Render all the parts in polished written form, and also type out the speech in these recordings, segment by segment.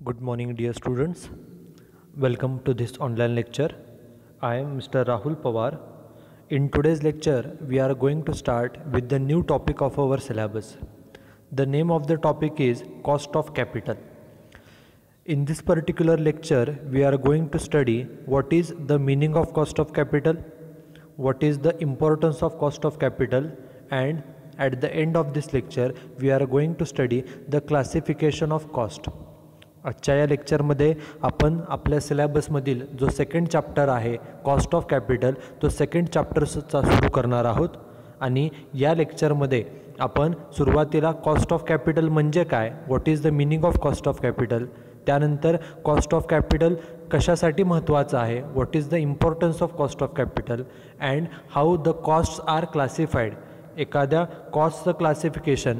Good morning, dear students. Welcome to this online lecture. I am Mr. Rahul Pawar. In today's lecture, we are going to start with the new topic of our syllabus. The name of the topic is cost of capital. In this particular lecture, we are going to study what is the meaning of cost of capital, what is the importance of cost of capital, and at the end of this lecture, we are going to study the classification of cost. आजच्या या लेक्चरमध्ये आपण आपल्या सिलेबसमधील जो second chapter आहे cost of capital तो second चॅप्टरचा सुरू करणार आहोत आणि या लेक्चरमध्ये आपण सुरुवातीला कॉस्ट ऑफ कॅपिटल म्हणजे काय, what is the meaning of cost of capital, त्यानंतर कॉस्ट ऑफ कॅपिटल कशासाठी महत्त्वाचं आहे, what is the importance of cost of capital and how the costs are classified, एखाद्या कॉस्टचं क्लासिफिकेशन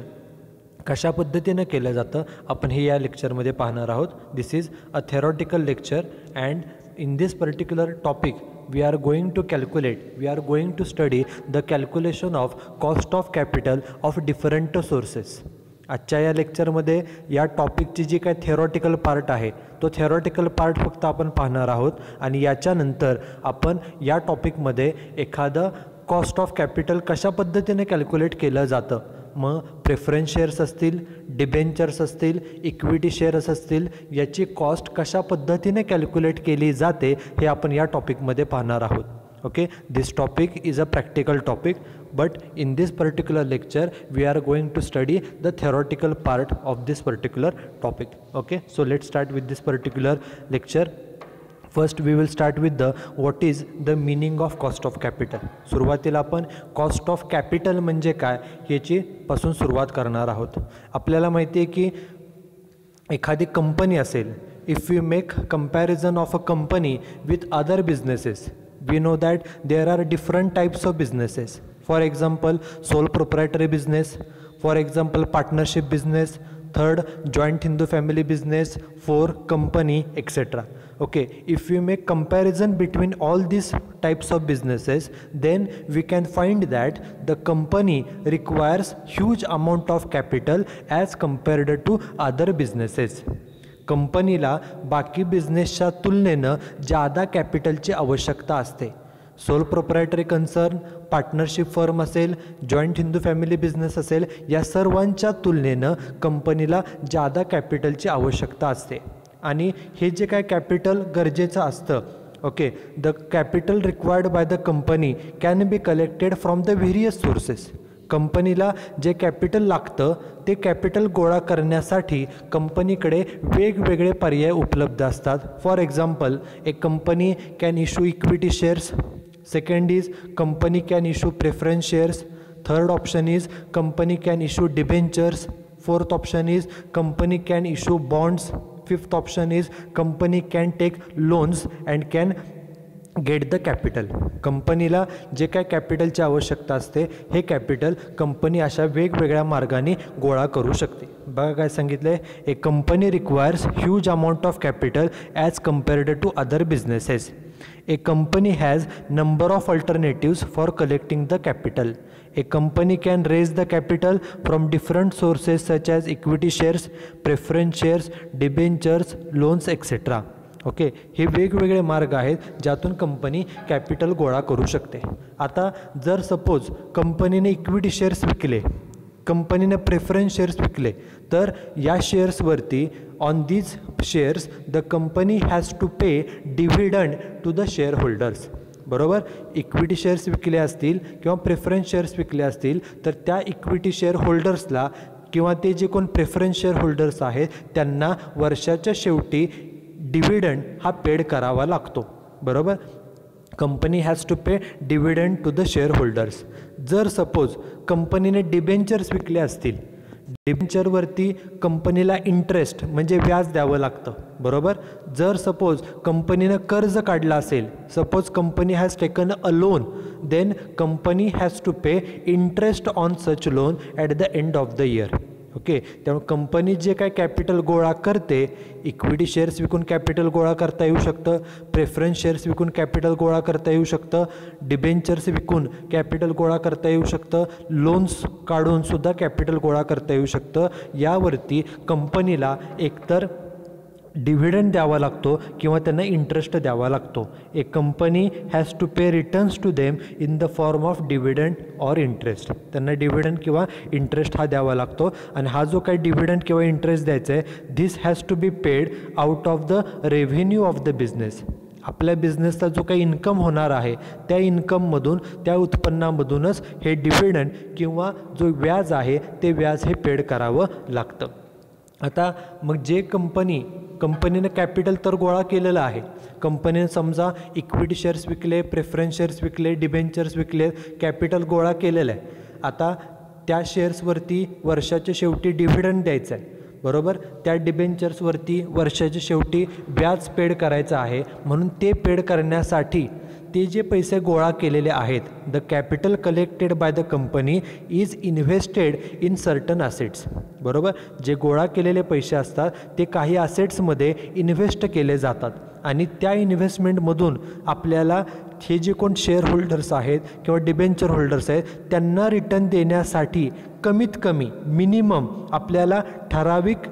कशा पद्धतीने केलं जातं आपण हे या लेक्चरमध्ये पाहणार आहोत. This is a theoretical lecture and in this particular topic we are going to calculate, we are going to study the calculation of cost of capital of different sources. आजच्या या लेक्चरमध्ये या टॉपिकची जी काय थेरॉटिकल पार्ट आहे तो theoretical part फक्त आपण पाहणार आहोत आणि याच्यानंतर आपण या टॉपिकमध्ये एखादं कॉस्ट ऑफ कॅपिटल कशा पद्धतीने कॅल्क्युलेट केलं जातं, मग प्रेफरन्स शेअर्स असतील, डिबेंचर्स असतील, इक्विटी शेअर्स असतील, याची कॉस्ट कशा पद्धतीने कॅल्क्युलेट केली जाते हे आपण या टॉपिकमध्ये पाहणार आहोत. Okay, this topic is a practical topic but in this particular lecture we are going to study the theoretical part of this particular topic. Okay, so let start with this particular lecture. First we will start with the what is the meaning of cost of capital. सुरुवातीला आपण cost of capital म्हणजे काय याची पासून सुरुवात करणार आहोत. आपल्याला माहिती आहे की एखादी कंपनी असेल, if you make comparison of a company with other businesses we know that there are different types of businesses. For example sole proprietary business, for example partnership business, third joint Hindu family business, 4 company etc. Okay, if we make comparison between all these types of businesses then we can find that the company requires huge amount of capital as compared to other businesses. कंपनीला बाकी बिझनेसच्या तुलनेनं ज़्यादा कॅपिटलची आवश्यकता असते. Sole proprietary concern, partnership firm असेल, joint Hindu family business असेल, या सर्वांच्या तुलनेनं कंपनीला ज़्यादा कॅपिटलची आवश्यकता असते आणि हे जे काय कॅपिटल गरजेचं असतं, okay, the capital required by the company can be collected from the various sources. कंपनीला जे कॅपिटल लागतं ते कॅपिटल गोळा करण्यासाठी कंपनीकडे वेगवेगळे पर्याय उपलब्ध असतात. For example a company can issue equity shares, second is company can issue preference shares, third option is company can issue debentures, fourth option is company can issue bonds, fifth option is company can take loans and can get the capital. कंपनीला जे काय कॅपिटलची आवश्यकता असते हे capital company अशा वेगवेगळ्या मार्गाने गोळा करू शकते. बघा काय सांगितलं आहे, ए company requires huge amount of capital as compared to other businesses. A company has number of alternatives for collecting the capital. A company can raise the capital from different sources such as equity shares, preference shares, debentures, loans etc. Okay, हे वेगवेगळे मार्ग आहेत ज्यातून company capital गोळा करू शकते. आता जर सपोज कंपनीने इक्विटी शेअर्स विकले, कंपनीने प्रेफरन्स शेअर्स विकले, तर या शेअर्सवरती on these shares the company has to pay dividend to the share holders. बरोबर, इक्विटी शेअर्स विकले असतील किंवा प्रेफरन्स शेअर्स विकले असतील तर त्या इक्विटी शेअर होल्डर्सला किंवा ते जे कोण प्रेफरन्स शेअर होल्डर्स आहेत त्यांना वर्षाच्या शेवटी डिव्हिडंड हा पेड करावा लागतो. बरोबर, company has to pay dividend to the share holders. जर सपोज कंपनीने डिबेंचर्स विकले असतील, डिबेंचरवरती कंपनीला इंटरेस्ट म्हणजे व्याज द्यावं लागतं. बरोबर, जर सपोज कंपनीनं कर्ज काढलं असेल, suppose company has taken a loan, then company has to pay interest on such loan at the end of the year. Okay, त्यामुळे कंपनी जे काय कॅपिटल गोळा करते, इक्विटी शेअर्स विकून कॅपिटल गोळा करता येऊ शकतं, प्रेफरन्स शेअर्स विकून कॅपिटल गोळा करता येऊ शकतं, डिबेंचर्स विकून कॅपिटल गोळा करता येऊ शकतं, लोन्स काढून सुद्धा कॅपिटल गोळा करता येऊ शकतं. यावरती कंपनीला एकतर डिव्हिडंड द्यावा लागतो किंवा त्यांना इंटरेस्ट द्यावा लागतो. A company has to pay returns to them in the form of dividend or interest. त्यांना डिव्हिडंड किंवा इंटरेस्ट हा द्यावा लागतो. आणि हा जो काही डिव्हिडंड किंवा इंटरेस्ट द्यायचा आहे, this has to be paid out of the revenue of the business. आपल्या बिझनेसचा जो काही इन्कम होणार आहे त्या इन्कममधून, त्या उत्पन्नामधूनच हे डिव्हिडंड किंवा जो व्याज आहे ते व्याज हे पेड करावं लागतं. आता मग जे कंपनीनं कॅपिटल तर गोळा केलेलं आहे. कंपनीने समजा इक्विटी शेअर्स विकले, प्रेफरन्स शेअर्स विकले, डिबेंचर्स विकले, कॅपिटल गोळा केलेलं आहे. आता त्या शेअर्सवरती वर्षाच्या शेवटी डिव्हिडंड द्यायचं आहे, बरोबर. त्या डिबेंचर्सवरती वर्षाच्या शेवटी व्याज पेड करायचं आहे. म्हणून ते पेड करण्यासाठी ते जे पैसे गोळा केलेले आहेत, the capital collected by the company is invested in certain assets. बरोबर. जे गोळा केलेले पैसे असतात ते काही ॲसेट्समध्ये इन्व्हेस्ट केले जातात आणि त्या इन्व्हेस्टमेंटमधून आपल्याला हे जे कोण शेअर होल्डर्स आहेत किंवा डिबेंचर होल्डर्स आहेत त्यांना रिटर्न देण्यासाठी कमीत कमी मिनिमम आपल्याला ठराविक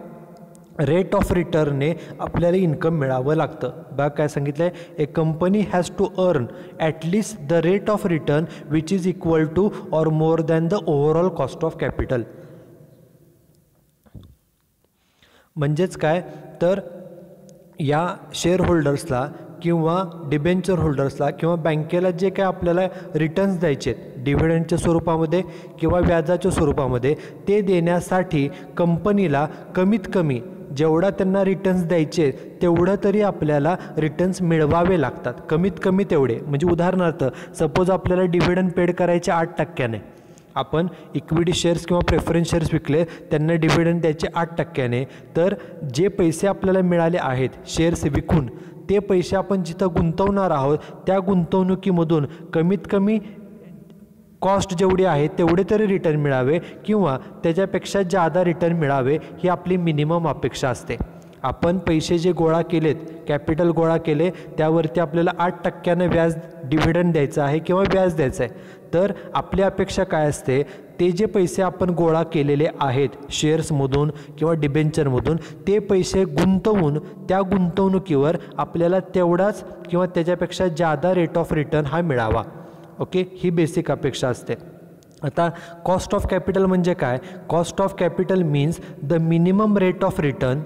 रेट ऑफ रिटर्नने आपल्याला इन्कम मिळावं लागतं. बघा काय सांगितलं आहे, ए company has to earn at least the rate of return which is equal to or more than the overall cost of capital. म्हणजेच काय तर या शेअर होल्डर्सला किंवा डिबेंचर होल्डर्सला किंवा बँकेला जे काय आपल्याला रिटर्न्स द्यायचे आहेत डिव्हिडंडच्या स्वरूपामध्ये किंवा व्याजाच्या स्वरूपामध्ये, ते देण्यासाठी कंपनीला कमीत कमी जेवढा त्यांना रिटर्न्स द्यायचे तेवढं तरी आपल्याला रिटर्न्स मिळवावे लागतात. कमीत कमी तेवढे. म्हणजे उदाहरणार्थ सपोज आपल्याला डिव्हिडंड पेड करायचे 8%, आपण इक्विटी शेअर्स किंवा प्रेफरन्स शेअर्स विकले, त्यांना डिव्हिडंड द्यायचे 8%, तर जे पैसे आपल्याला मिळाले आहेत शेअर्स विकून, ते पैसे आपण जिथं गुंतवणार आहोत त्या गुंतवणुकीमधून कमीत कमी कॉस्ट जेवढी आहे तेवढे तरी रिटर्न मिळावे किंवा त्याच्यापेक्षा जादा रिटर्न मिळावे ही आपली मिनिमम अपेक्षा असते. आपण पैसे जे गोळा केलेत, कॅपिटल गोळा केले, त्यावरती आपल्याला 8% व्याज डिव्हिडंड द्यायचं आहे किंवा व्याज द्यायचं आहे. तर आपली अपेक्षा काय असते, ते जे पैसे आपण गोळा केलेले आहेत शेअर्समधून किंवा डिबेंचरमधून, ते पैसे गुंतवून त्या गुंतवणुकीवर आपल्याला तेवढाच किंवा त्याच्यापेक्षा जादा रेट ऑफ रिटर्न हा मिळावा. ओके, ही बेसिक अपेक्षा असते. आता कॉस्ट ऑफ कॅपिटल म्हणजे काय? Cost of capital means the minimum rate of return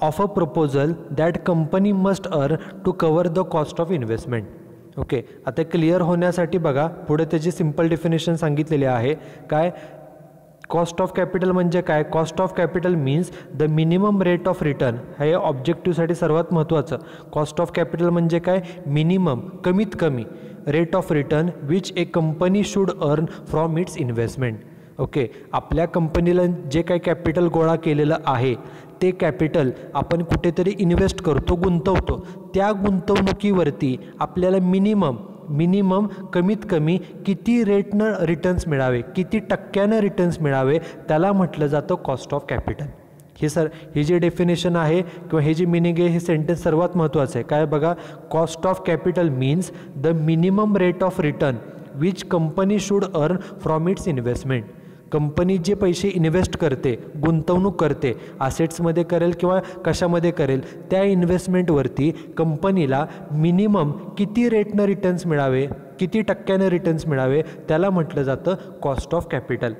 of a proposal that company must earn to cover the cost of investment. Okay, आता clear होण्यासाठी बघा पुढे त्याची सिंपल डेफिनेशन सांगितलेली आहे. काय कॉस्ट ऑफ कॅपिटल म्हणजे काय? Cost of capital means the minimum rate of return. हे ऑब्जेक्टिव्हसाठी सर्वात महत्त्वाचं. कॉस्ट ऑफ कॅपिटल म्हणजे काय? मिनिमम, कमीत कमी rate of return which A company should earn from its investment. Okay, आपल्या कंपनीला जे काही कॅपिटल गोळा केलेलं आहे ते कॅपिटल आपण कुठेतरी इन्व्हेस्ट करतो, गुंतवतो. त्या गुंतवणुकीवरती आपल्याला मिनिमम कमीत कमी किती रेटनं रिटर्न्स मिळावे, किती टक्क्यानं रिटर्न्स मिळावे, त्याला म्हटलं जातं कॉस्ट ऑफ कॅपिटल. ही जे डेफिनेशन आहे किंवा हे जे मिनिंग आहे, हे सेंटेन्स सर्वात महत्त्वाचं आहे. काय बघा, cost of capital means the minimum rate of return which company should earn from its investment. Company जे पैसे इन्व्हेस्ट करते, गुंतवणूक करते, असेट्समध्ये करेल किंवा कशामध्ये करेल, त्या इन्व्हेस्टमेंटवरती कंपनीला मिनिमम किती रेटनं रिटर्न्स मिळावे, किती टक्क्यानं रिटर्न्स मिळावे, त्याला म्हटलं जातं कॉस्ट ऑफ कॅपिटल.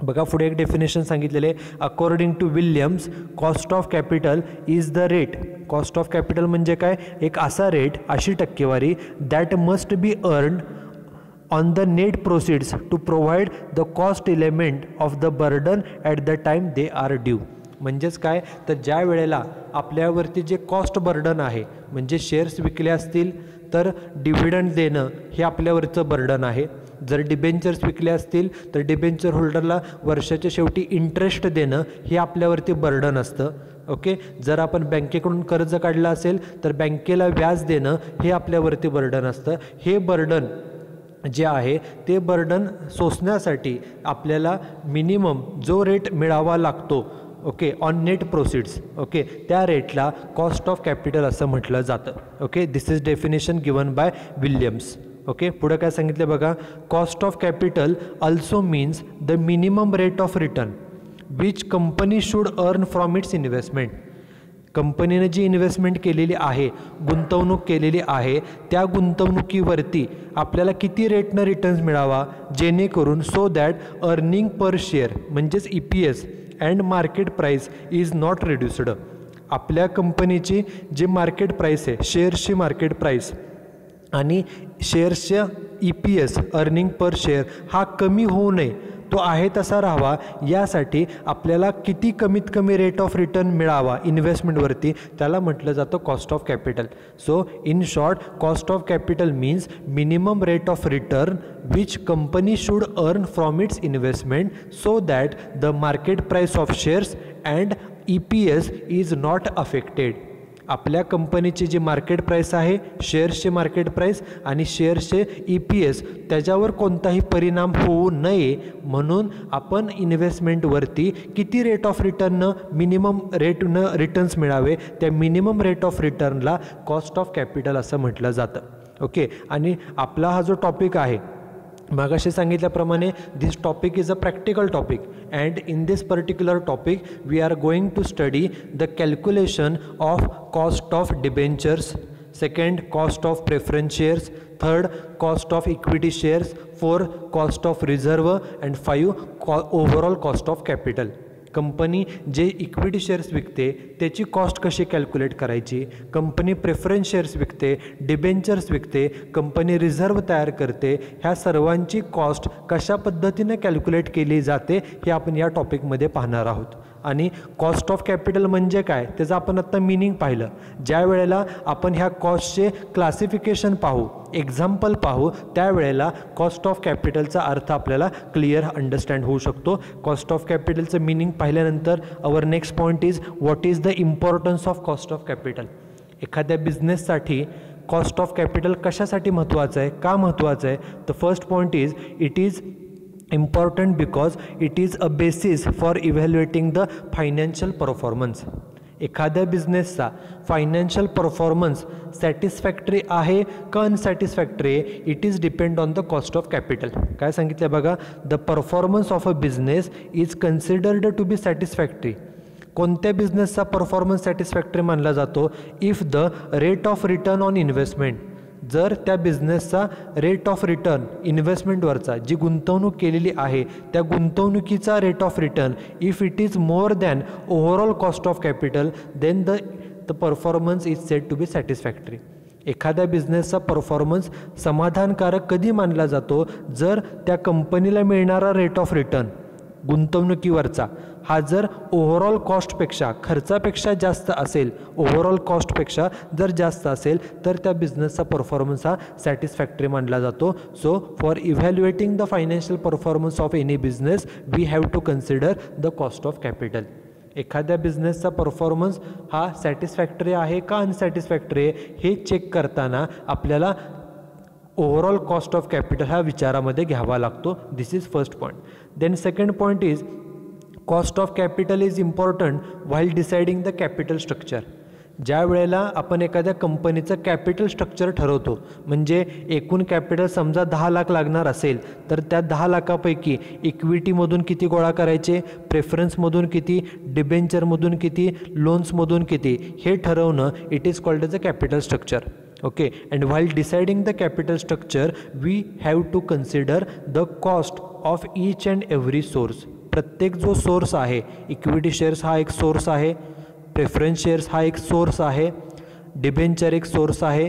बघा पुढे एक डेफिनेशन सांगितलेले, according to Williams cost of capital is the rate. Cost of capital म्हणजे काय? एक असा रेट, अशी टक्केवारी that must be earned on the net proceeds to provide the cost element of the burden at the time they are due. म्हणजेच काय तर ज्या वेळेला आपल्यावरती जे कॉस्ट बर्डन आहे, म्हणजे शेअर्स विकले असतील तर डिव्हिडंड देणं हे आपल्यावरचं बर्डन आहे. जर डिबेंचर्स विकले असतील तर डिबेंचर होल्डरला वर्षाच्या शेवटी इंटरेस्ट देणं हे आपल्यावरती बर्डन असतं. ओके, जर आपण बँकेकडून कर्ज काढलं असेल तर बँकेला व्याज देणं हे आपल्यावरती बर्डन असतं. हे बर्डन जे आहे ते बर्डन सोसण्यासाठी आपल्याला मिनिमम जो रेट मिळावा लागतो, okay, on net proceeds, okay, त्या रेटला कॉस्ट ऑफ कॅपिटल असं म्हटलं जातं. Okay, this is definition given by Williams. Okay, पुढे काय सांगितलं बघा, cost of capital also means the minimum rate of return which company should earn from its investment. कंपनीने जी इन्व्हेस्टमेंट केलेली आहे, गुंतवणूक केलेली आहे, त्या गुंतवणुकीवरती आपल्याला किती रेटनं रिटर्न्स मिळावा, जेणेकरून so that earning per share म्हणजेच EPS and market price is not reduced. आपल्या कंपनीची जी मार्केट प्राईस आहे, शेअर्सची मार्केट प्राईस आणि शेअर्सच्या EPS अर्निंग पर शेअर हा कमी होऊ नये, तो आहे तसा राहावा. यासाठी आपल्याला किती कमीत कमी रेट ऑफ रिटर्न मिळावा इन्व्हेस्टमेंटवरती, त्याला म्हटलं जातं cost of capital. So in short, cost of capital means minimum rate of return which company should earn from its investment so that the market price of shares and EPS is not affected. आपल्या कंपनीची जी market price आहे, शेअर्सचे market price आणि शेअर्सचे EPS, त्याच्यावर कोणताही परिणाम होऊ नये म्हणून आपण इन्व्हेस्टमेंटवरती किती रेट ऑफ रिटर्ननं मिनिमम रेटनं रिटर्न्स मिळावे, त्या मिनिमम रेट ऑफ रिटर्नला कॉस्ट ऑफ कॅपिटल असं म्हटलं जातं. ओके. आणि आपला हा जो टॉपिक आहे, मागाशी सांगितल्याप्रमाणे this topic is a practical topic and in this particular topic we are going to study the calculation of cost of debentures, second cost of preference shares, third cost of equity shares, four cost of reserve and 5 overall cost of capital. Company जे equity shares विकते त्याची कॉस्ट कशी calculate करायची, company preference shares विकते, debentures विकते, company reserve तयार करते, ह्या सर्वांची कॉस्ट कशा पद्धतीने कॅल्क्युलेट केली जाते हे आपण या टॉपिकमध्ये पाहणार आहोत. आणि कॉस्ट ऑफ कॅपिटल म्हणजे काय त्याचं आपण आत्ता मिनिंग पाहिलं. ज्या वेळेला आपण ह्या कॉस्टचे क्लासिफिकेशन पाहू, एक्झाम्पल पाहू, त्यावेळेला कॉस्ट ऑफ कॅपिटलचा अर्थ आपल्याला क्लिअर अंडरस्टँड होऊ शकतो. कॉस्ट ऑफ कॅपिटलचं मिनिंग पाहिल्यानंतर our next point is what is the importance of cost of capital. एखाद्या बिझनेससाठी कॉस्ट ऑफ कॅपिटल कशासाठी महत्त्वाचं आहे, का महत्त्वाचं आहे. The first point is it is important because it is a basis for evaluating the financial performance. एखाद्या बिझनेसचा financial performance satisfactory आहे का अनसॅटिस्फॅक्टरी आहे, it is depend on the cost of capital. काय सांगितलं बघा, the performance of a business is considered to be satisfactory. कोणत्या बिझनेसचा performance satisfactory मानला जातो, if the rate of return on investment, जर त्या बिझनेसचा रेट ऑफ रिटर्न इन्व्हेस्टमेंटवरचा जी गुंतवणूक केलेली आहे त्या गुंतवणुकीचा rate of return if it is more than overall cost of capital then the performance is said to be satisfactory. एखाद्या बिझनेसचा परफॉर्मन्स समाधानकारक कधी मानला जातो, जर त्या कंपनीला मिळणारा रेट ऑफ रिटर्न गुंतवणुकीवरचा हा जर ओव्हरऑल कॉस्टपेक्षा, खर्चापेक्षा जास्त असेल, ओव्हरऑल कॉस्टपेक्षा जर जास्त असेल तर त्या बिझनेसचा परफॉर्मन्स हा सॅटिस्फॅक्टरी मानला जातो. So for evaluating the financial performance of any business we have to consider the cost of capital. एखाद्या बिझनेसचा परफॉर्मन्स हा सॅटिस्फॅक्टरी आहे का अनसॅटिस्फॅक्टरी आहे हे चेक करताना आपल्याला ओव्हरऑल कॉस्ट ऑफ कॅपिटल हा विचारामध्ये घ्यावा लागतो. This is first point. Then second point is cost of capital is important while deciding the capital structure. ज्या वेळेला आपण एखाद्या कंपनीचं कॅपिटल स्ट्रक्चर ठरवतो, म्हणजे एकूण कॅपिटल समजा 10 लाख लागणार असेल तर त्या 10 लाखापैकी इक्विटीमधून किती गोळा करायचे, प्रेफरन्समधून किती, डिबेंचरमधून किती, लोन्समधून किती, हे ठरवणं it is called as a capital structure. Okay, and while deciding the capital structure we have to consider the cost of each and every source. प्रत्येक जो सोर्स आहे, इक्विटी शेअर्स हा एक सोर्स आहे, प्रेफरन्स शेअर्स हा एक source आहे, debenture एक सोर्स आहे,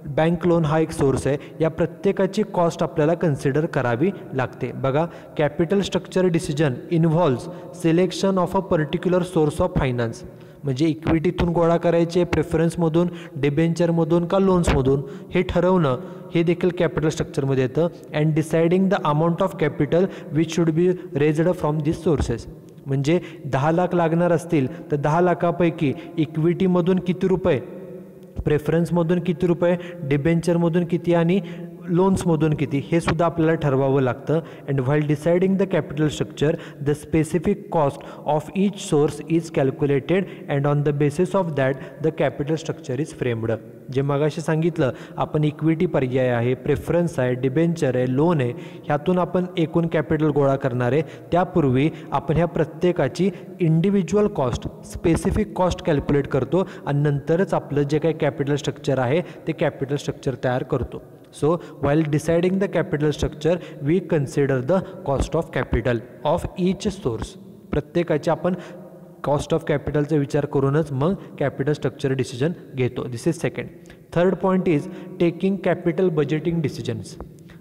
बँक लोन हा एक सोर्स आहे, या प्रत्येकाची कॉस्ट आपल्याला कन्सिडर करावी लागते. बघा, capital structure decision involves selection of a particular source of finance. म्हणजे इक्विटीतून गोळा करायचे, प्रेफरन्समधून, डिबेंचरमधून का लोन्समधून हे ठरवणं हे देखील कॅपिटल स्ट्रक्चरमध्ये येतं. And deciding the amount of capital which should be raised from this sources. म्हणजे 10 लाख लागणार असतील तर 10 लाखापैकी इक्विटीमधून किती रुपये, प्रेफरन्समधून किती रुपये, डिबेंचरमधून किती आणि लोन्समधून किती हे सुद्धा आपल्याला ठरवावं लागतं. And while deciding the capital structure the specific cost of each source is calculated and on the basis of that the capital structure is framed. जे मगाशी सांगितलं आपण इक्विटी पर्याय आहे, प्रेफरन्स आहे, डिबेंचर आहे, लोन आहे, ह्यातून आपण एकूण कॅपिटल गोळा करणार आहे. त्यापूर्वी आपण ह्या प्रत्येकाची individual cost specific cost calculate करतो आणि नंतरच आपलं जे काही कॅपिटल स्ट्रक्चर आहे ते कॅपिटल स्ट्रक्चर तयार करतो. So while deciding the capital structure we consider the cost of capital of each source. प्रत्येकाचे आपण कॉस्ट ऑफ कॅपिटलचा विचार करूनच मग कॅपिटल स्ट्रक्चर डिसिजन घेतो. This is second. Third point is taking capital budgeting decisions.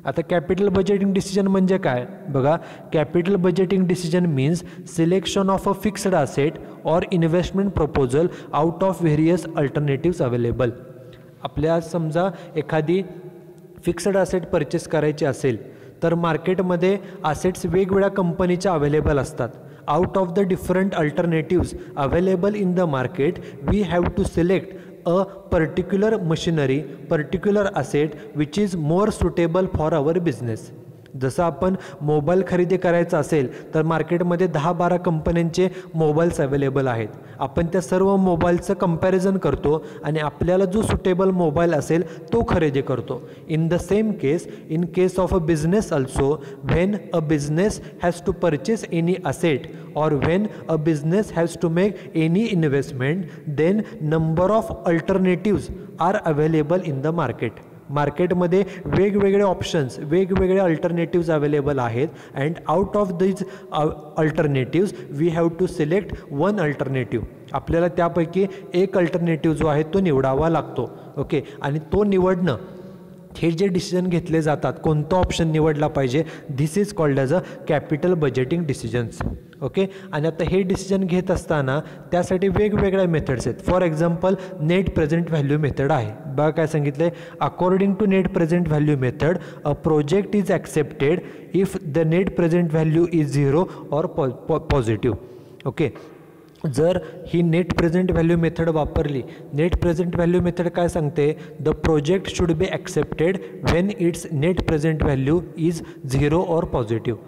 आता capital budgeting decision म्हणजे काय बघा. Capital budgeting decision means selection of a fixed asset or investment proposal out of various alternatives available. आपल्या समजा एखादी fixed asset purchase करायची असेल तर मार्केटमध्ये असेट्स वेगवेगळ्या कंपनीच्या अवेलेबल असतात. Out of the different alternatives available in the market we have to select a particular machinery particular asset which is more suitable for our business. जसं आपण मोबाईल खरेदी करायचा असेल तर मार्केटमध्ये 10-12 कंपन्यांचे मोबाईल्स अवेलेबल आहेत. आपण त्या सर्व मोबाईलचं कंपॅरिझन करतो आणि आपल्याला जो सुटेबल मोबाईल असेल तो खरेदी करतो. In the same case in case of a business also when a business has to purchase any asset or when a business has to make any investment then number of alternatives are available in the market. मार्केटमध्ये वेगवेगळे options वेगवेगळे alternatives available आहेत and out of these alternatives we have to select one alternative. आपल्याला त्यापैकी एक alternative जो आहे तो निवडावा लागतो. ओके. आणि तो निवडणं हे जे डिसिजन घेतले जातात कोणता ऑप्शन निवडला पाहिजे this is called as a capital budgeting decisions. Okay. आणि आता हे डिसिजन घेत असताना त्यासाठी वेगवेगळ्या मेथड्स आहेत. For example net present value method आहे. बघा काय सांगितलं आहे. According to net present value method a project is accepted if the net present value is 0 or positive. Okay. जर ही नेट प्रेझेंट व्हॅल्यू मेथड वापरली. नेट प्रेझेंट व्हॅल्यू मेथड काय सांगते the project should be accepted when its net present value is 0 or positive.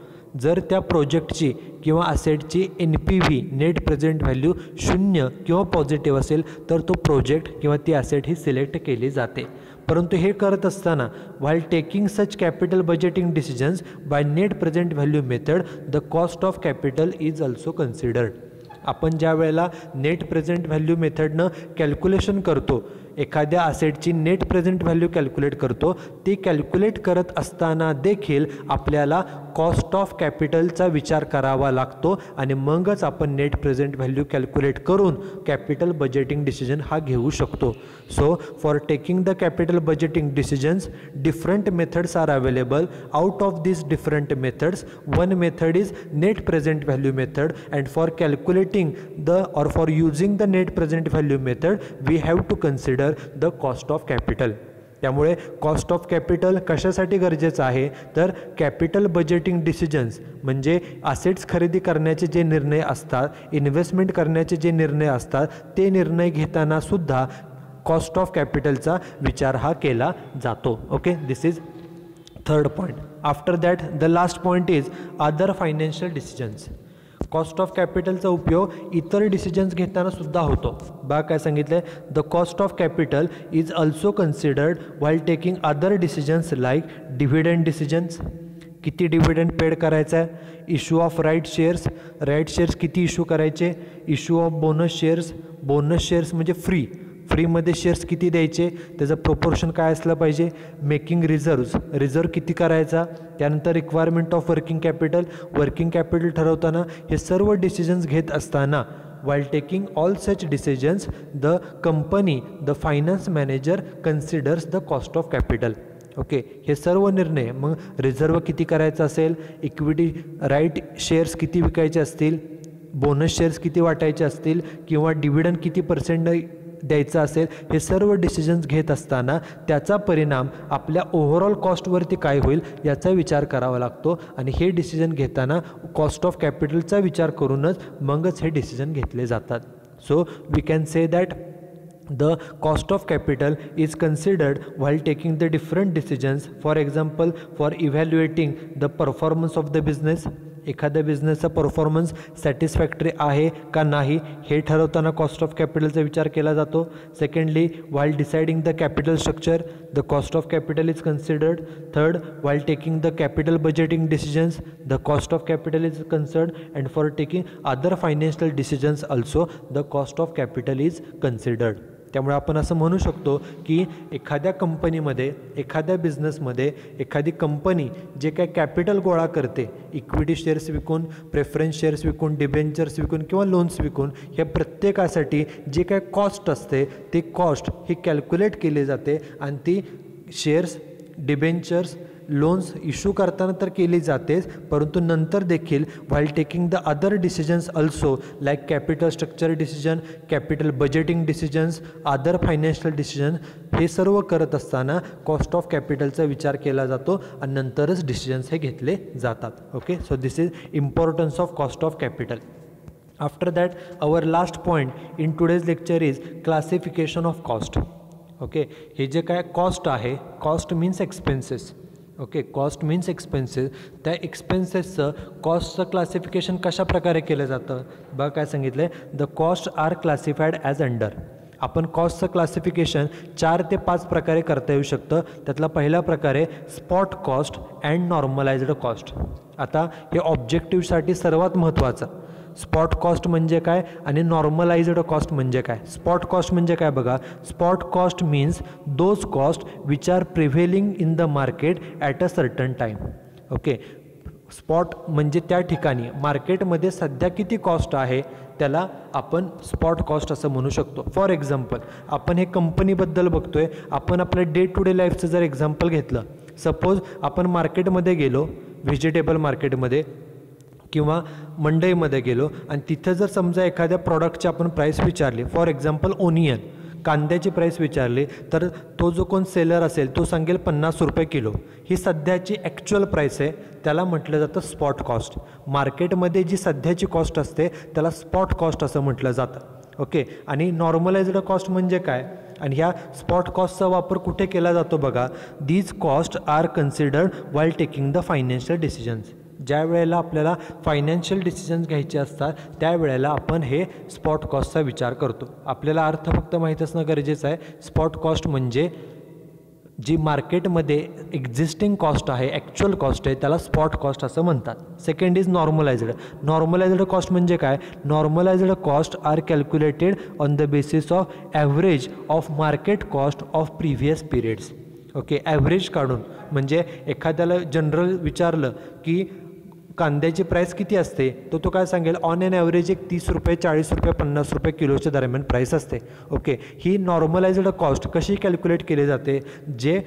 जर त्या प्रोजेक्टची किंवा असेटची NPV नेट प्रेझेंट व्हॅल्यू 0 किंवा पॉझिटिव्ह असेल तर तो प्रोजेक्ट किंवा ती असेट ही सिलेक्ट केली जाते. परंतु हे करत असताना while taking such capital budgeting decisions by net present value method the cost of capital is also considered. आपण ज्या वेळेला नेट प्रेझेंट व्हॅल्यू मेथडनं कॅल्क्युलेशन करतो एखाद्या असेटची नेट प्रेझेंट व्हॅल्यू कॅल्क्युलेट करतो ती कॅल्क्युलेट करत असताना देखील आपल्याला कॉस्ट ऑफ कॅपिटलचा विचार करावा लागतो आणि मगच आपण नेट प्रेझेंट व्हॅल्यू कॅल्क्युलेट करून कॅपिटल बजेटिंग डिसिजन हा घेऊ शकतो. So for taking the capital budgeting decisions different methods are available. Out of this different methods one method is net present value method and for calculating the or for using the net present value method we have to consider the cost of capital. त्यामुळे cost of capital कशासाठी गरजेचं आहे तर capital budgeting decisions म्हणजे assets खरेदी करण्याचे जे निर्णय असतात इन्व्हेस्टमेंट करण्याचे जे निर्णय असतात ते निर्णय घेताना सुद्धा कॉस्ट ऑफ कॅपिटलचा विचार हा केला जातो. Okay. This is third point. After that the last point is other financial decisions. Cost of कॅपिटलचा उपयोग इतर डिसिजन्स घेताना सुद्धा होतो. बघा काय सांगितलं आहे the cost of capital is also considered while taking other decisions like dividend decisions. किती डिव्हिडंड पेड करायचा आहे. इश्यू ऑफ राईट शेअर्स किती इश्यू करायचे. इश्यू ऑफ बोनस शेअर्स म्हणजे फ्रीमध्ये शेअर्स किती द्यायचे त्याचं प्रोपोर्शन काय असलं पाहिजे. मेकिंग रिझर्व किती करायचा. त्यानंतर रिक्वायरमेंट ऑफ वर्किंग कॅपिटल ठरवताना हे सर्व डिसिजन्स घेत असताना while taking all such decisions the company the finance manager considers the cost of capital. Okay. हे सर्व निर्णय मग रिझर्व किती करायचं असेल इक्विटी राईट शेअर्स किती विकायचे असतील बोनस शेअर्स किती वाटायचे असतील किंवा डिव्हिडंड किती % द्यायचं असेल हे सर्व डिसिजन्स घेत असताना त्याचा परिणाम आपल्या ओव्हरऑल कॉस्टवरती काय होईल याचा विचार करावा लागतो आणि हे डिसिजन घेताना कॉस्ट ऑफ कॅपिटलचा विचार करूनच मगच हे डिसिजन घेतले जातात. So we can say that The cost of capital is considered while taking the different decisions. For example, for evaluating the performance of the business. एखाद्या बिझनेसचा परफॉर्मन्स सॅटिस्फॅक्टरी आहे का नाही हे ठरवताना कॉस्ट ऑफ कॅपिटलचा विचार केला जातो. Secondly, while deciding the capital structure, the cost of capital is considered. Third, while taking the capital budgeting decisions, the cost of capital is considered. And for taking other financial decisions also, the cost of capital is considered. त्यामुळे आपण असं म्हणू शकतो की एखाद्या कंपनीमध्ये, एखाद्या बिझनेसमध्ये एखादी कंपनी जे काय कॅपिटल गोळा करते, इक्विटी शेअर्स विकून, प्रेफरन्स शेअर्स विकून, डिबेंचर्स विकून किंवा लोन्स विकून, हे प्रत्येकासाठी जे काय कॉस्ट असते ते कॉस्ट ही कॅल्क्युलेट केली जाते आणि ती शेअर्स, डिबेंचर्स, लोन्स इश्यू करताना तर केली जातेच, परंतु नंतर देखील while taking the other decisions also like capital structure decision, capital budgeting decisions, other financial decision, हे सर्व करत असताना कॉस्ट ऑफ कॅपिटलचा विचार केला जातो आणि नंतरच डिसिजन्स हे घेतले जातात. Okay, so this is importance of cost of capital. After that our last point in today's lecture is classification of cost. Okay, हे जे काय कॉस्ट आहे, cost means expenses. Okay, cost means expenses. त्या एक्सपेन्सेसचं कॉस्टचं classification कशा प्रकारे केलं जातं बघा काय सांगितलं आहे. The cost are classified as under. आपण कॉस्टचं क्लासिफिकेशन 4 ते 5 प्रकारे करता येऊ शकतं. त्यातला पहिला प्रकार आहे spot cost and normalised cost. आता हे ऑब्जेक्टिव्हसाठी सर्वात महत्त्वाचं, स्पॉट कॉस्ट म्हणजे काय आणि नॉर्मलाइज्ड कॉस्ट म्हणजे काय. स्पॉट कॉस्ट म्हणजे काय बघा. Spot cost means those cost which are prevailing in the market at a certain time. Okay, spot म्हणजे त्या ठिकाणी मार्केटमध्ये सध्या किती कॉस्ट आहे त्याला आपण स्पॉट कॉस्ट असं म्हणू शकतो. फॉर एक्झाम्पल, आपण हे कंपनीबद्दल बघतोय, आपण आपल्या डे टू डे लाईफचं जर एक्झाम्पल घेतलं, सपोज आपण मार्केटमध्ये गेलो, व्हेजिटेबल मार्केटमध्ये किंवा मंडईमध्ये गेलो आणि तिथं जर समजा एखाद्या प्रॉडक्टची आपण प्राईस विचारली, फॉर एक्झाम्पल ओनियन, कांद्याची प्राईस विचारली, तर तो जो कोण सेलर असेल तो सांगेल 50 रुपये किलो. ही सध्याची ॲक्च्युअल प्राईस आहे, त्याला म्हटलं जातं स्पॉट कॉस्ट. मार्केटमध्ये जी सध्याची कॉस्ट असते त्याला स्पॉट कॉस्ट असं म्हटलं जातं. ओके, आणि नॉर्मलाइज्ड कॉस्ट म्हणजे काय आणि ह्या स्पॉट कॉस्टचा वापर कुठे केला जातो बघा. These cost are considered while taking the financial decisions. ज्या वेळेला आपल्याला फायनान्शियल डिसिजन्स घ्यायचे असतात त्यावेळेला आपण हे स्पॉट कॉस्टचा विचार करतो. आपल्याला अर्थ फक्त माहीत असणं गरजेचं आहे. स्पॉट कॉस्ट म्हणजे जी मार्केटमध्ये एक्झिस्टिंग कॉस्ट आहे, ॲक्च्युअल कॉस्ट आहे, त्याला स्पॉट कॉस्ट असं म्हणतात. Second is normalised. Normalised cost म्हणजे काय. Normalised cost are calculated on the basis of average of market cost of previous periods. Okay, average काढून, म्हणजे एखाद्याला जनरल विचारलं की कांद्याची प्राईस किती असते, तो काय सांगेल ऑन एन ॲव्हरेज एक 30 रुपये, 40 रुपये, 50 रुपये किलोच्या दरम्यान प्राईस असते. ओके, ही नॉर्मलाइज्ड कॉस्ट कशी कॅल्क्युलेट केली जाते. जे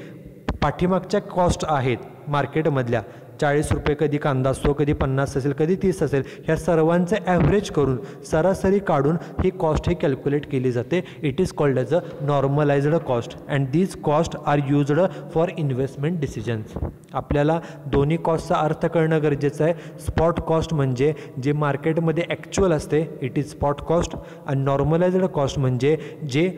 पाठीमागच्या कॉस्ट आहेत मार्केटमधल्या, 40 रुपये कधी कांदा असतो, कधी 50 असेल, कधी 30 असेल, ह्या सर्वांचं ॲव्हरेज करून सरासरी काढून ही कॉस्ट ही कॅल्क्युलेट केली जाते. It is called as a normalised cost and these cost are used for investment decisions. आपल्याला दोन्ही कॉस्टचा अर्थ कळणं गरजेचं आहे. स्पॉट कॉस्ट म्हणजे जे मार्केटमध्ये ॲक्च्युअल असते, इट इज स्पॉट कॉस्ट. आणि नॉर्मलाइज्ड कॉस्ट म्हणजे जे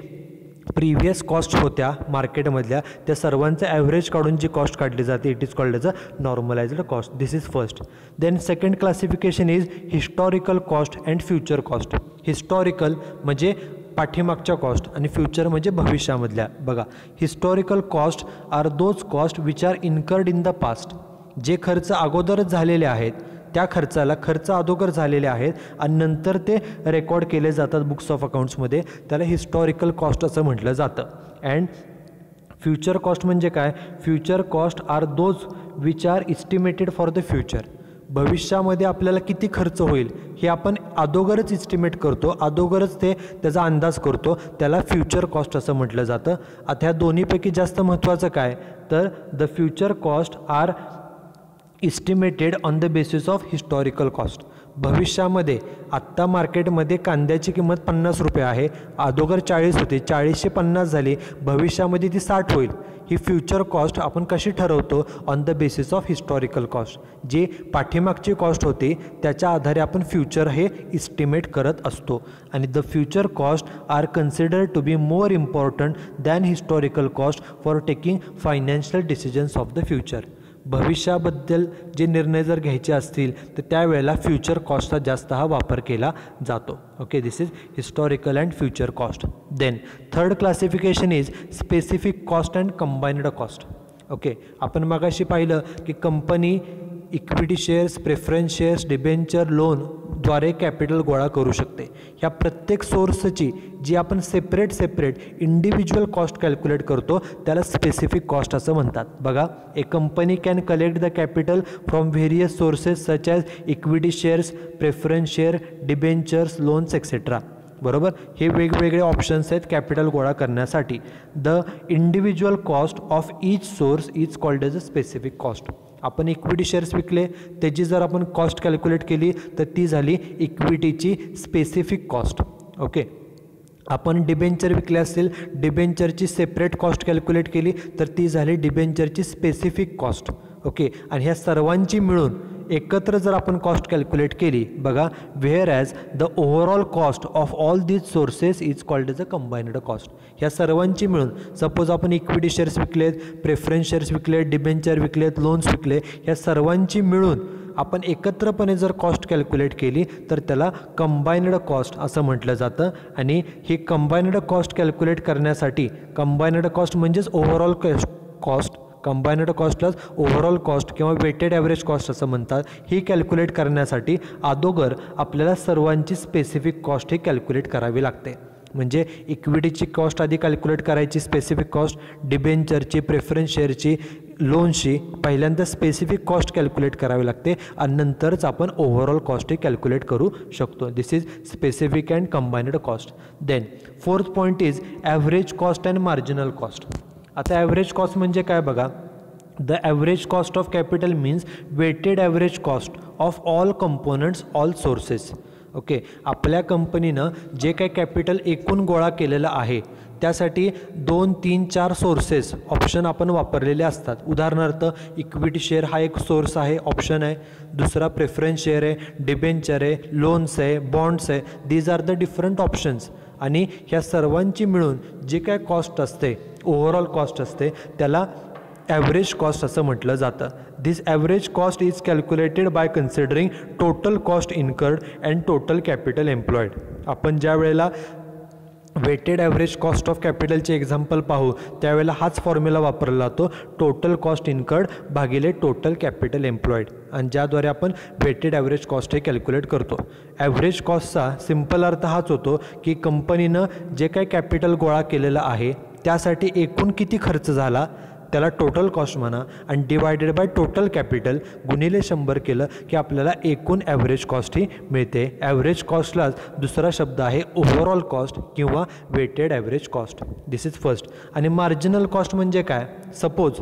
प्रिव्हियस कॉस्ट होत्या मार्केटमधल्या त्या सर्वांचं ॲव्हरेज काढून जी कॉस्ट काढली जाते, it is called as a normalised cost. This is first. Then second classification is historical cost and future cost. Historical म्हणजे पाठीमागच्या कॉस्ट आणि फ्युचर म्हणजे भविष्यामधल्या. बघा, historical cost are those cost which are incurred in the past. जे खर्च अगोदरच झालेले आहेत, त्या खर्चाला खर्च अगोदर झालेले आहेत आणि नंतर ते रेकॉर्ड केले जातात बुक्स ऑफ अकाउंट्समध्ये, त्याला हिस्टॉरिकल कॉस्ट असं म्हटलं जातं. अँड फ्युचर कॉस्ट म्हणजे काय. Future cost are those which are estimated for the future. भविष्यामध्ये आपल्याला किती खर्च होईल हे आपण अगोदरच इस्टिमेट करतो, अगोदरच त्याचा अंदाज करतो, त्याला फ्युचर कॉस्ट असं म्हटलं जातं. आता ह्या दोन्हीपैकी जास्त महत्त्वाचं काय तर the future cost are estimated on the basis of historical cost. भविष्यामध्ये आत्ता मार्केटमध्ये कांद्याची किंमत 50 रुपये आहे, अगोदर 40 होती, 40 50 झाली, भविष्यामध्ये ती 60 होईल. ही फ्युचर कॉस्ट आपण कशी ठरवतो? On the basis of historical cost. जी पाठीमागची कॉस्ट होती त्याच्या आधारे आपण फ्युचर हे इस्टिमेट करत असतो. आणि the future cost are considered to be more important than historical cost for taking financial decisions of the future. भविष्याबद्दल जे निर्णय जर घ्यायचे असतील तर त्यावेळेला फ्युचर कॉस्टचा जास्त हा वापर केला जातो. Okay, this is historical and future cost. Then third classification is specific cost and combined cost. Okay, आपण मगाशी पाहिलं की company equity shares, preference shares, debenture, लोनद्वारे कॅपिटल गोळा करू शकते. ह्या प्रत्येक सोर्सची जी आपण सेपरेट इंडिव्हिज्युअल कॉस्ट कॅल्क्युलेट करतो त्याला स्पेसिफिक कॉस्ट असं म्हणतात. बघा, a company can collect the capital from various sources such as equity shares, preference share, debentures, loans etcetera. बरोबर, हे वेगवेगळे ऑप्शन्स आहेत कॅपिटल गोळा करण्यासाठी. The individual cost of each source is called as a specific cost. आपण equity shares विकले, त्याची जर आपण कॉस्ट कॅल्क्युलेट केली तर ती झाली इक्विटीची स्पेसिफिक कॉस्ट. ओके, आपण डिबेंचर विकले असतील, डिबेंचरची सेपरेट कॉस्ट कॅल्क्युलेट केली तर ती झाली डिबेंचरची स्पेसिफिक कॉस्ट. ओके, आणि ह्या सर्वांची मिळून एकत्र जर आपण कॉस्ट कॅल्क्युलेट केली, बघा, whereas the overall cost of all these sources is called as a combined cost. ह्या सर्वांची मिळून, सपोज आपण इक्विटी शेअर्स विकलेत, प्रेफरन्स शेअर्स विकलेत, डिबेंचर विकलेत, लोन्स विकले, ह्या सर्वांची मिळून आपण एकत्रपणे जर कॉस्ट कॅल्क्युलेट केली तर त्याला कंबाइन्ड कॉस्ट असं म्हटलं जातं. आणि ही कंबाइन्ड कॉस्ट कॅल्क्युलेट करण्यासाठी, कंबाइन्ड कॉस्ट म्हणजेच ओव्हरऑल कॉस्ट, कंबाइन्ड कॉस्टलाच ओव्हरऑल कॉस्ट किंवा वेटेड ॲव्हरेज कॉस्ट असं म्हणतात. ही कॅल्क्युलेट करण्यासाठी अगोदर आपल्याला सर्वांची स्पेसिफिक कॉस्ट ही कॅल्क्युलेट करावी लागते. म्हणजे इक्विटीची कॉस्ट आधी कॅल्क्युलेट करायची, स्पेसिफिक कॉस्ट, डिबेंचरची, प्रेफरन्स शेअरची, लोनची पहिल्यांदा स्पेसिफिक कॉस्ट कॅल्क्युलेट करावी लागते आणि नंतरच आपण ओव्हरऑल कॉस्ट ही कॅल्क्युलेट करू शकतो. This is specific and combined cost. Then fourth point is average cost and marginal cost. आता ॲव्हरेज कॉस्ट म्हणजे काय बघा, the average cost of capital means weighted average cost of all components, all sources. Okay, आपल्या कंपनीनं जे काही capital एकूण गोळा केलेलं आहे त्यासाठी 2, 3, 4 सोर्सेस ऑप्शन आपण वापरलेले असतात. उदाहरणार्थ इक्विटी शेअर हा एक सोर्स आहे, ऑप्शन आहे. दुसरा प्रेफरन्स शेअर आहे, डिबेंचर आहे, लोन्स आहे, बॉन्ड्स आहे. These are the different options. आणि ह्या सर्वांची मिळून जे काय कॉस्ट असते, ओव्हरऑल कॉस्ट असते, त्याला ॲव्हरेज कॉस्ट असं म्हटलं जातं. This average cost is calculated by considering total cost incurred and total capital employed. आपण ज्या वेळेला वेटेड ॲव्हरेज कॉस्ट ऑफ कॅपिटलचे एक्झाम्पल पाहू त्यावेळेला हाच फॉर्म्युला वापरला जातो, टोटल कॉस्ट इन्कर्ड भागिले टोटल कॅपिटल एम्प्लॉईड, आणि ज्याद्वारे आपण वेटेड ॲव्हरेज कॉस्ट हे कॅल्क्युलेट करतो. ॲव्हरेज कॉस्टचा सिम्पल अर्थ हाच होतो की कंपनीनं जे काही कॅपिटल गोळा केलेलं आहे त्यासाठी एकूण किती खर्च झाला त्याला टोटल कॉस्ट म्हणा, आणि डिवायडेड बाय टोटल कॅपिटल गुणिले 100 केलं की आपल्याला एकूण ॲव्हरेज कॉस्ट ही मिळते. ॲव्हरेज कॉस्टलाच दुसरा शब्द आहे ओव्हरऑल कॉस्ट किंवा weighted average cost. This is first. आणि मार्जिनल कॉस्ट म्हणजे काय, सपोज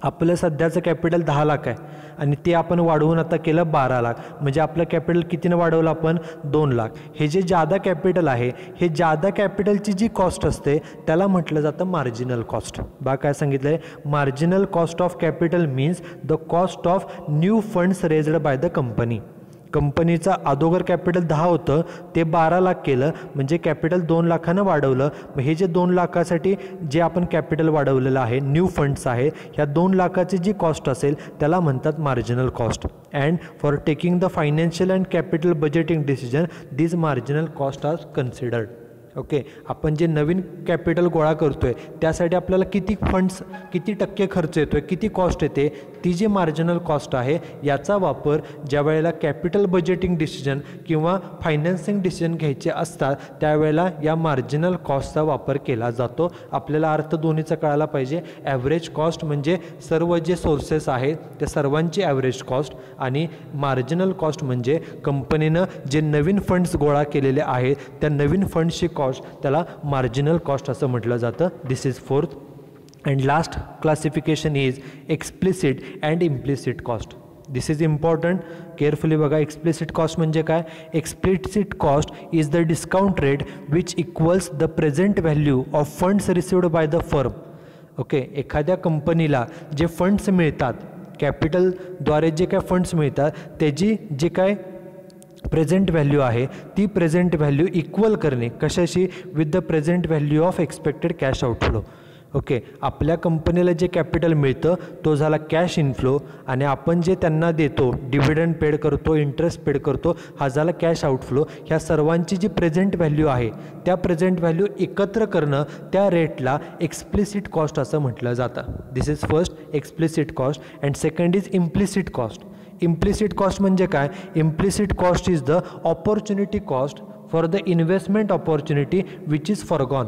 आपलं सध्याचं कॅपिटल 10 लाख आहे आणि ते आपण वाढवून आता केलं 12 लाख, म्हणजे आपलं कॅपिटल कितीनं वाढवलं आपण, 2 लाख. हे जे जादा कॅपिटल आहे, हे जादा कॅपिटलची जी कॉस्ट असते त्याला म्हटलं जातं मार्जिनल कॉस्ट. बा काय सांगितलं आहे, marginal cost of capital means the cost of new funds raised by the company. कंपनीचा अगोदर कॅपिटल 10 होतं ते 12 लाख केलं, म्हणजे कॅपिटल 2 लाखानं वाढवलं. मग हे जे 2 लाखासाठी जे आपण कॅपिटल वाढवलेलं आहे, न्यू फंड्स आहे, ह्या 2 लाखाची जी कॉस्ट असेल त्याला म्हणतात marginal cost. And for taking the financial and capital budgeting decision this marginal cost are considered. Okay, आपण जे नवीन कॅपिटल गोळा करतो आहे त्यासाठी आपल्याला किती फंड्स, किती टक्के खर्च येतो आहे, किती कॉस्ट येते, ती जी मार्जिनल कॉस्ट आहे याचा वापर ज्या वेळेला कॅपिटल बजेटिंग डिसिजन किंवा फायनान्सिंग डिसिजन घ्यायचे असतात त्यावेळेला या मार्जिनल कॉस्टचा वापर केला जातो. आपल्याला अर्थ दोन्हीचा कळायला पाहिजे. ॲव्हरेज कॉस्ट म्हणजे सर्व जे सोर्सेस आहेत त्या सर्वांची ॲव्हरेज कॉस्ट, आणि मार्जिनल कॉस्ट म्हणजे कंपनीनं जे नवीन फंड्स गोळा केलेले आहेत त्या नवीन फंड्सची कॉस्ट, त्याला मार्जिनल कॉस्ट असं म्हटलं जातं. This is fourth. And last classification is explicit and implicit cost. This is important, carefully बघा. एक्सप्लिसिट कॉस्ट म्हणजे काय? Explicit cost is the discount rate which equals the present value of funds received by the firm. Okay, एखाद्या कंपनीला जे funds मिळतात, कॅपिटलद्वारे जे काय funds मिळतात, त्याची जे काय प्रेझेंट व्हॅल्यू आहे ती प्रेझेंट व्हॅल्यू इक्वल करणे. कशाशी? With the present value of expected cash outflow. Okay, आपल्या कंपनीला जे कॅपिटल मिळतं तो झाला कॅश इनफ्लो, आणि आपण जे त्यांना देतो, डिव्हिडंड पेड करतो, इंटरेस्ट पेड करतो, हा झाला कॅश आउटफ्लो. ह्या सर्वांची जी प्रेझेंट व्हॅल्यू आहे त्या प्रेझेंट व्हॅल्यू एकत्र करणं, त्या रेटला एक्सप्लिसिट कॉस्ट असं म्हटलं जातं. This is first explicit cost. And second is implicit cost. Implicit cost म्हणजे काय? Implicit cost is the opportunity cost for the investment opportunity which is forgone.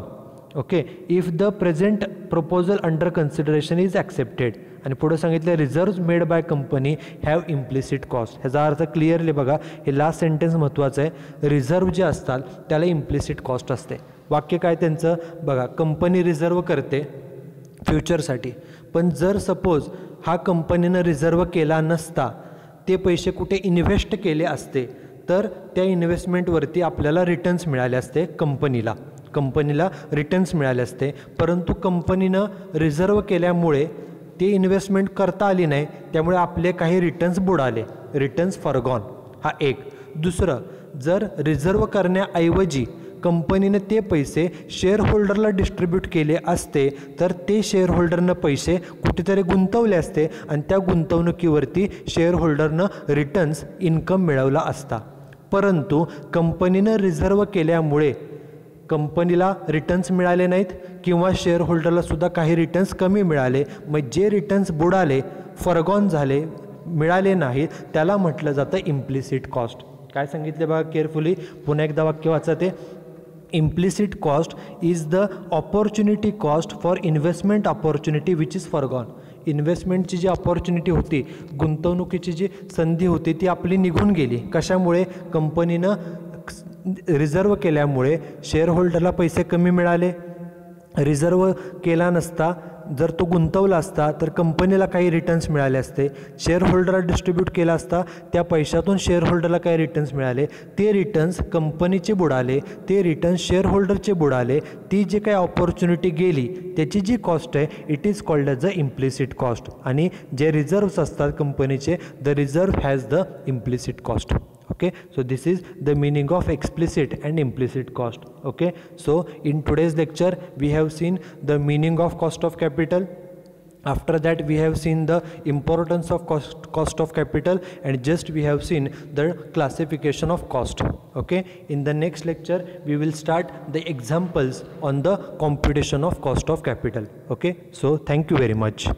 Okay, if the present proposal under consideration is accepted. आणि पुढे सांगितलं reserve made by company have implicit cost. ह्याचा अर्थ clearly बघा, हे last sentence महत्त्वाचं आहे. Reserve जे असतात त्याला इम्प्लिसिट कॉस्ट असते. वाक्य काय त्यांचं बघा, कंपनी रिझर्व्ह करते फ्युचरसाठी, पण जर सपोज हा कंपनीनं रिझर्व्ह केला नसता, ते पैसे कुठे इन्व्हेस्ट केले असते, तर त्या इन्व्हेस्टमेंटवरती आपल्याला रिटर्न्स मिळाले असते, कंपनीला रिटर्न्स मिळाले असते. परंतु कंपनीनं रिझर्व्ह केल्यामुळे ते इन्व्हेस्टमेंट करता आली नाही, त्यामुळे आपले काही रिटर्न्स बुडाले, रिटर्न्स फॉरगॉन. हा एक. दुसरं, जर रिझर्व्ह करण्याऐवजी कंपनीने ते पैसे शेअर होल्डरला डिस्ट्रीब्यूट केले असते, तर ते शेअर होल्डरनं पैसे कुठेतरी गुंतवले असते आणि त्या गुंतवणुकीवरती शेअर होल्डरनं रिटर्न्स इन्कम मिळवला असता. परंतु कंपनीनं रिझर्व्ह केल्यामुळे कंपनीला रिटर्न्स मिळाले नाहीत किंवा शेअर होल्डरला सुद्धा काही रिटर्न्स कमी मिळाले. मग जे रिटर्न्स बुडाले, फॉरगॉन झाले, मिळाले नाहीत, त्याला म्हटलं जातं इम्प्लिसिट कॉस्ट. काय सांगितले बघा केअरफुली, पुन्हा एकदा वाक्य वाचा ते. Implicit cost is the opportunity cost for investment opportunity which is forgone. इन्व्हेस्टमेंटची जी ऑपॉर्च्युनिटी होती, गुंतवणुकीची जी संधी होती, ती आपली निघून गेली. कशामुळे? कंपनीनं रिझर्व्ह केल्यामुळे शेअर होल्डरला पैसे कमी मिळाले. रिझर्व्ह केला नसता, जर तो गुंतवला असता तर कंपनीला काही रिटर्न्स मिळाले असते. शेअर होल्डरला डिस्ट्रीब्यूट केला असता, त्या पैशातून शेअर होल्डरला काही रिटर्न्स मिळाले. ते रिटर्न्स कंपनीचे बुडाले, ते रिटर्न्स शेअर होल्डरचे बुडाले. ती जी काही ऑपॉर्च्युनिटी गेली त्याची जी कॉस्ट आहे, it is called as the implicit cost. आणि जे रिझर्व्स असतात कंपनीचे, the reserve has the implicit cost. Okay, so this is the meaning of explicit and implicit cost. Okay, so in today's lecture we have seen the meaning of cost of capital. After that we have seen the importance of cost of capital, and just we have seen the classification of cost. Okay, in the next lecture we will start the examples on the computation of cost of capital. Okay, so thank you very much.